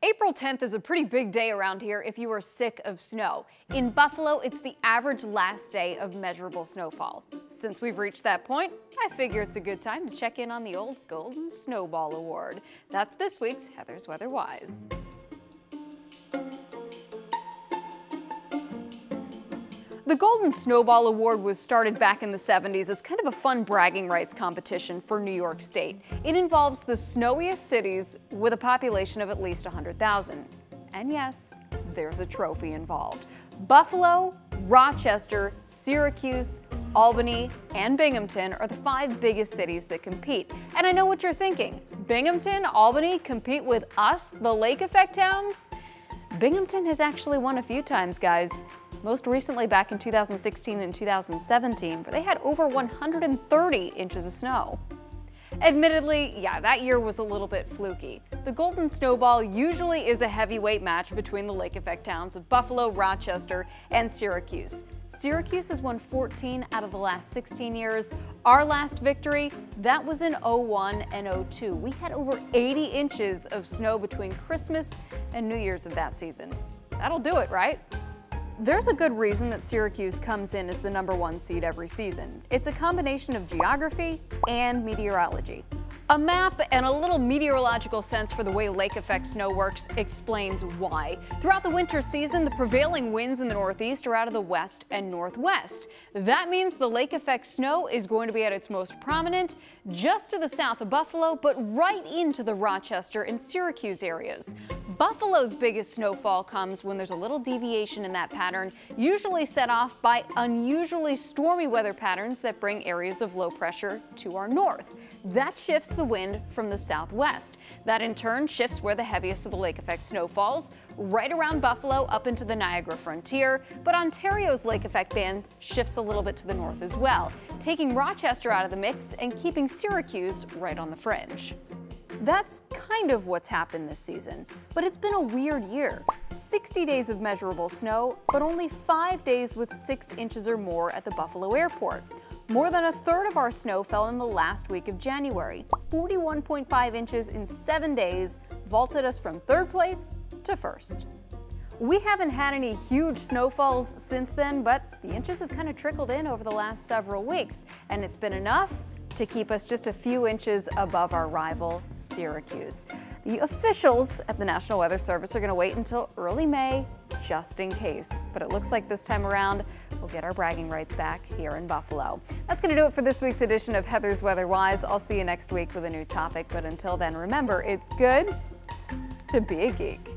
April 10th is a pretty big day around here if you are sick of snow. In Buffalo, it's the average last day of measurable snowfall. Since we've reached that point, I figure it's a good time to check in on the old Golden Snowball Award. That's this week's Heather's Weather Wise. The Golden Snowball Award was started back in the 70s as kind of a fun bragging rights competition for New York State. It involves the snowiest cities with a population of at least 100,000. And yes, there's a trophy involved. Buffalo, Rochester, Syracuse, Albany, and Binghamton are the 5 biggest cities that compete. And I know what you're thinking. Binghamton, Albany compete with us, the lake effect towns? Binghamton has actually won a few times, guys. Most recently back in 2016 and 2017, where they had over 130 inches of snow. Admittedly, yeah, that year was a little bit fluky. The Golden Snowball usually is a heavyweight match between the lake effect towns of Buffalo, Rochester, and Syracuse. Syracuse has won 14 out of the last 16 years. Our last victory, that was in 01 and 02. We had over 80 inches of snow between Christmas and New Year's of that season. That'll do it, right? There's a good reason that Syracuse comes in as the #1 seed every season. It's a combination of geography and meteorology. A map and a little meteorological sense for the way lake effect snow works explains why. Throughout the winter season, the prevailing winds in the northeast are out of the west and northwest. That means the lake effect snow is going to be at its most prominent just to the south of Buffalo, but right into the Rochester and Syracuse areas. Buffalo's biggest snowfall comes when there's a little deviation in that pattern, usually set off by unusually stormy weather patterns that bring areas of low pressure to our north. That shifts the wind from the southwest. That in turn shifts where the heaviest of the lake effect snow falls, right around Buffalo up into the Niagara frontier, but Ontario's lake effect band shifts a little bit to the north as well, taking Rochester out of the mix and keeping Syracuse right on the fringe. That's kind of what's happened this season, but it's been a weird year. 60 days of measurable snow, but only 5 days with 6 inches or more at the Buffalo airport. More than a third of our snow fell in the last week of January. 41.5 inches in 7 days vaulted us from 3rd place to 1st. We haven't had any huge snowfalls since then, but the inches have kind of trickled in over the last several weeks, and it's been enough to keep us just a few inches above our rival, Syracuse. The officials at the National Weather Service are going to wait until early May just in case. But it looks like this time around, we'll get our bragging rights back here in Buffalo. That's going to do it for this week's edition of Heather's Weather Wise. I'll see you next week with a new topic. But until then, remember, it's good to be a geek.